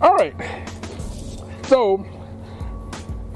All right. So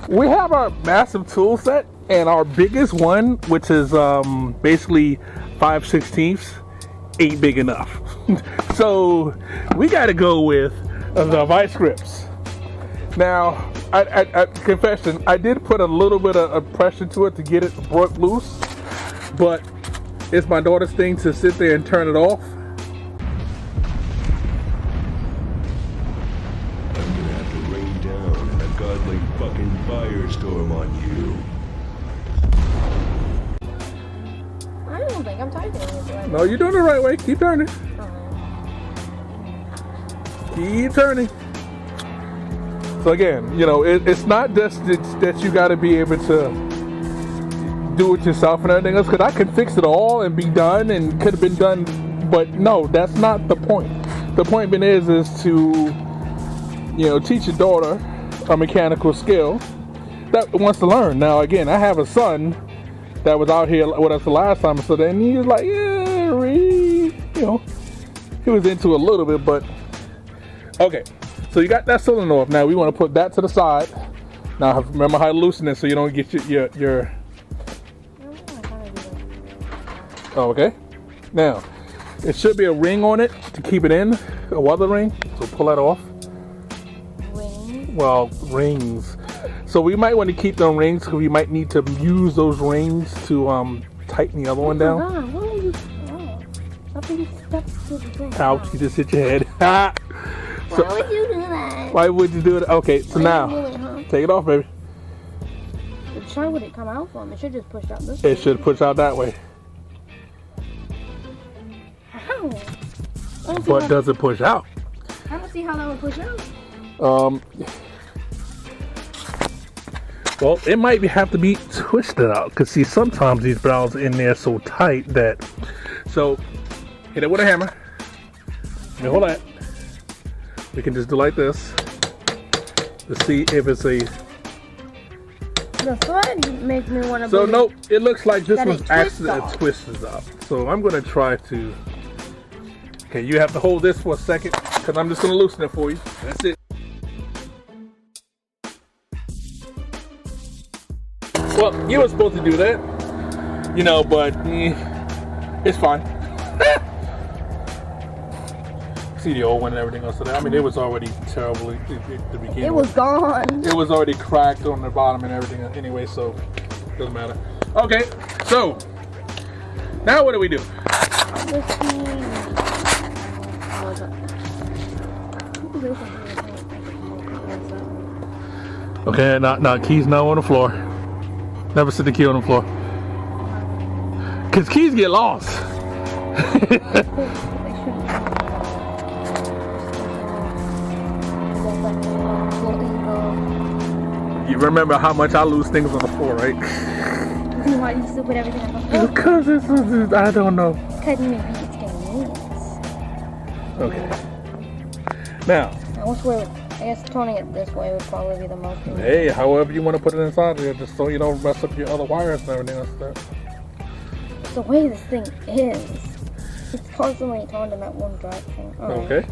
we have our massive tool set, and our biggest one, which is basically 5/16, ain't big enough. So we got to go with the vice grips. Now, I confession, I did put a little bit of pressure to it to get it broke loose, but it's my daughter's thing to sit there and turn it off. I'm gonna have to rain down a godly fucking firestorm on you. I don't think I'm tightening it the right way. No, you're doing it the right way. Keep turning. Keep turning. So again, you know, it's not just that you got to be able to do it yourself and everything else, because I can fix it all and be done and could have been done, but no, that's not the point. The point being is to, you know, teach your daughter a mechanical skill that wants to learn. Now again, I have a son that was out here with us the last time, so then he was like, yeah, you know, he was into it a little bit, but okay. So you got that cylinder off. Now we want to put that to the side. Now remember how to loosen it so you don't get your Oh, okay. Now it should be a ring on it to keep it in, a weather ring. So pull that off. Ring? Well, rings. So we might want to keep them rings because we might need to use those rings to tighten the other one down. God, what are you? Stop being steps to the thing. Ouch! You just hit your head. Why would you do that? Why would you do it? Okay, so now take it off, baby. Which side would it come out from? It should just push out this way. It should push out that way. How? But does it push out? I don't see how that would push out. Well, it might have to be twisted out, because see, sometimes these valves in there so tight that. So hit it with a hammer. Now hold that. We can just do like this to see if it's a. The thread makes me want to. So nope, it looks like this one's actually a twisted up. So I'm gonna try to. Okay, you have to hold this for a second, because I'm just gonna loosen it for you. That's it. Well, you were supposed to do that, you know, but it's fine. See the old one and everything else. I mean, it was already terrible at the beginning. It was gone. It was already cracked on the bottom and everything anyway, so it doesn't matter. Okay, so now what do we do? Okay, now keys now on the floor. Never sit the key on the floor. Cause keys get lost. You remember how much I lose things on the floor, right? Why do you still put everything on the floor? Because it's I don't know. Because maybe it's getting loose. Okay. Now. Which way? I guess turning it this way would probably be the most. Hey, however you want to put it inside there, just so you don't mess up your other wires and everything else like that. The way this thing is, it's constantly turned in that one direction. Okay.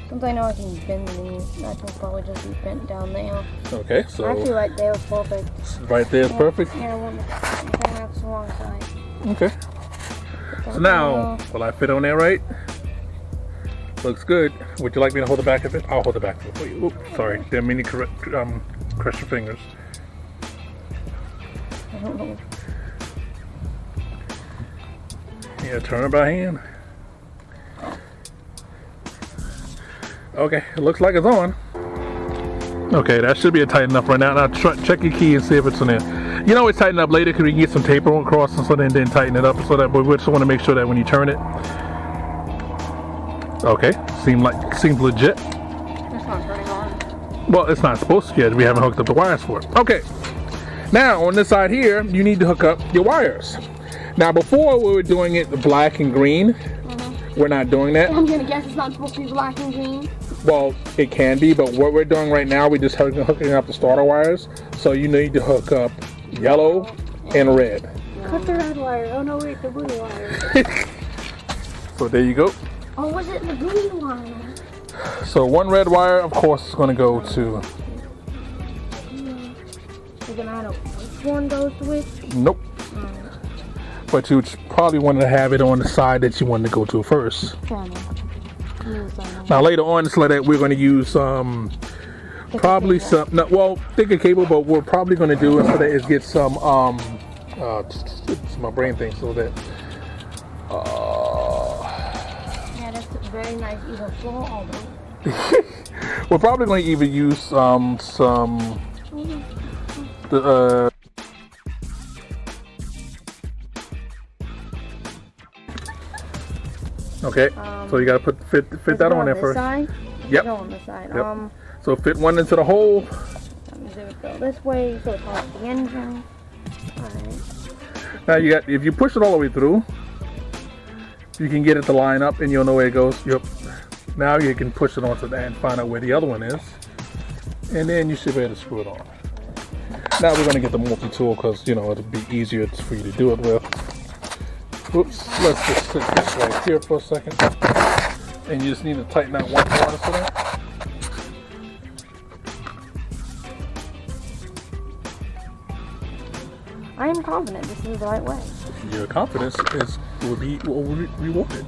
Since I know I can bend these, I can probably just be bent down there. Okay, so actually, right there is perfect. Right there is perfect? Yeah, that's the wrong side. Okay. So now, will I fit on there right? Looks good. Would you like me to hold the back of it? I'll hold the back of it for you. Oops, sorry. Didn't mean to crush your fingers. Yeah, turn it by hand. Okay, it looks like it's on. Okay, that should be tight enough right now. Now check your key and see if it's in there. You can always tighten it up later because we can get some tape across and so then tighten it up so that, but we just want to make sure that when you turn it. Okay, seems legit. It's not turning on. Well, it's not supposed to yet. We haven't hooked up the wires for it. Okay, now on this side here, you need to hook up your wires. Now before we were doing it black and green. We're not doing that. I'm gonna guess it's not supposed to be black and green. Well, it can be, but what we're doing right now, we're just hooking up the starter wires. So you need to hook up yellow and red. Cut the red wire. Oh no, wait, the blue wire. So there you go. Oh, was it the green wire? So one red wire, of course, is going to go to. You're gonna know which one goes to which? Nope. But you probably wanted to have it on the side that you wanted to go to first. Now later on, it's like that we're going to use probably some. No, well, thicker cable, but we're probably going to do it so that is get some it's my brain thing so that. Yeah, that's a very nice even floor almost. We're probably going to even use the okay, so you gotta fit that on there first. Side? Yep. Go on this side. Yep. So fit one into the hole. Let me go this way so it's off the engine. Alright. Now you got, if you push it all the way through, you can get it to line up and you'll know where it goes. Yep. Now you can push it onto that and find out where the other one is. And then you should be able to screw it on. Now we're gonna get the multi-tool because it'll be easier for you to do it with. Oops, let's just sit this right here for a second. And you just need to tighten that one corner for that. I am confident this is the right way. Your confidence will be rewarded.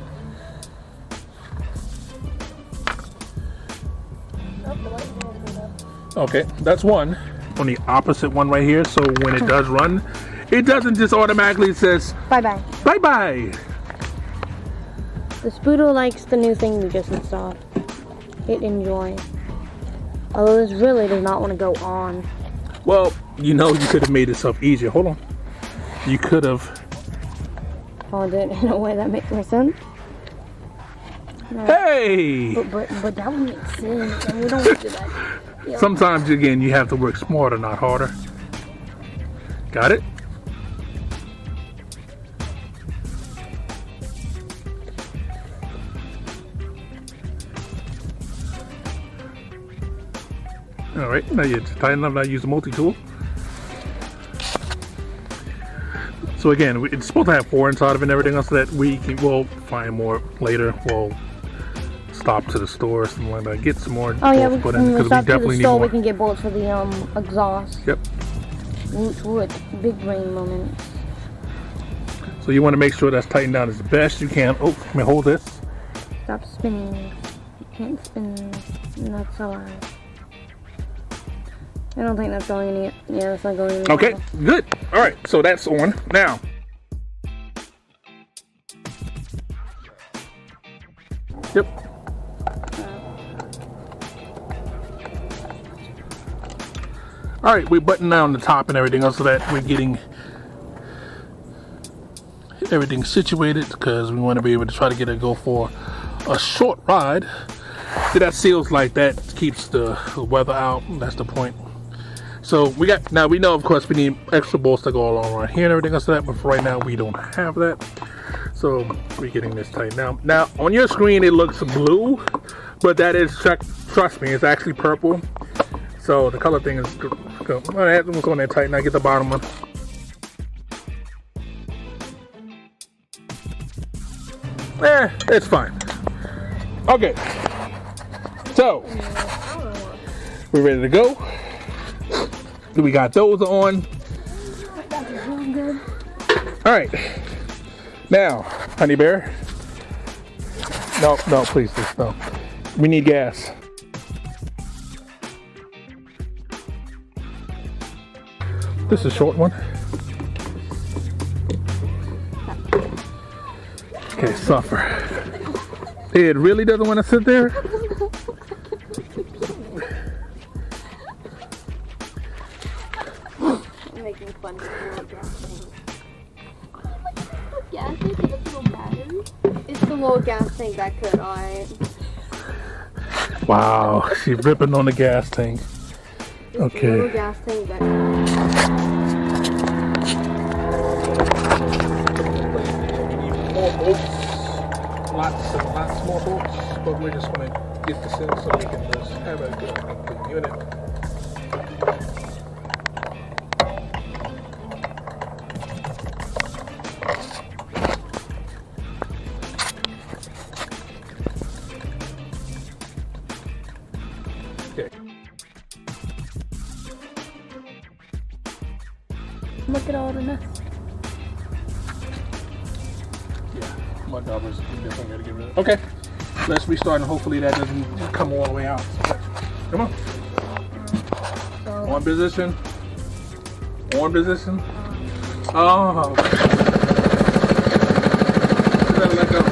Okay, that's one. On the opposite one right here, so when it does run, it doesn't just automatically says Bye-bye. bye-bye. The Spoodle likes the new thing we just installed. It enjoys. Although this really does not want to go on. Well, you could have made yourself easier. Hold on. You could have. Oh, did in a way that makes more sense. No. Hey! But that would make sense, and we don't want to do that. Yeah. Sometimes, again, you have to work smarter, not harder. Got it? All right, now you tighten up. Now use the multi-tool. So again, it's supposed to have 4 inside of it and everything else, so that we'll find more later. We'll stop to the store or something like that. Get some more bolts put in because we definitely need more. We can get bolts for the exhaust. Yep. Wood, big brain moment. So you want to make sure that's tightened down as best you can. Oh, let me hold this. Stop spinning. You can't spin. That's allowed. I don't think that's going in. Yeah, that's not going in. Okay, good. All right, so that's on now. Yep. All right, we button down the top and everything else so that we're getting everything situated because we want to be able to try to go for a short ride. See, that seals like that, keeps the weather out. That's the point. So we know, of course, we need extra bolts to go along right here and everything else like that, but for right now we don't have that. So we're getting this tight now. Now on your screen it looks blue, but that is, trust me, it's actually purple. So the color thing is good. All right, let's go in there tight. Now get the bottom one. It's fine. Okay. So we're ready to go. We got those on. All right. Now, honey bear. No, please, no. We need gas. This is a short one. Okay, suffer. It really doesn't want to sit there. I'm making fun of the little gas thing. Gas tank with a little battery? It's the little gas tank that could, alright. Wow, she's ripping on the gas tank. Okay. The little gas tank that Lots and lots more bolts, but we're just going to get this in so we can just have a good complete unit. Okay. Look at all the nests. Yeah, mud daubers. We definitely gotta get rid of. Okay, let's restart and hopefully that doesn't come all the way out. Come on. On position. On position. Oh. You better let go.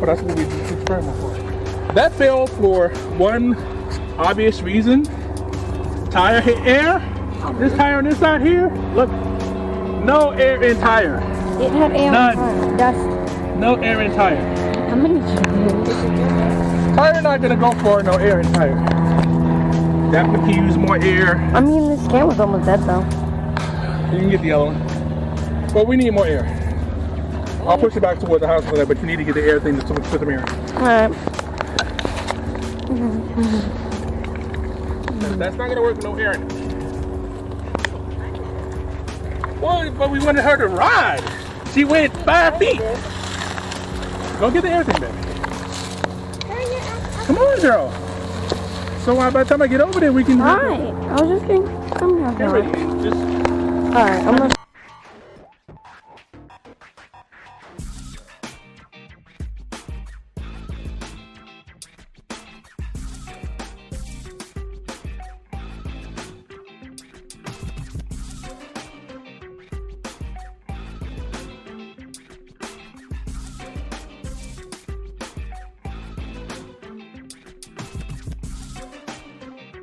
That's what we experiment for. That failed for one obvious reason. Tire hit air. This tire on this side here, look, no air in tire. It had air None. in dust. No air in tire. How many years? Tire not gonna go for no air in tire. Definitely can use more air. I mean, this camera's almost dead though. You can get the yellow one. But we need more air. I'll push it back toward the house for that, but you need to get the air thing to put some air. Alright. That's not gonna work with no air in it. Well, but we wanted her to ride. She went 5 feet. Go get the air thing back. Come on, girl. So by the time I get over there, we can. Alright. I was just getting. I'm not Get ready. just Alright, I'm gonna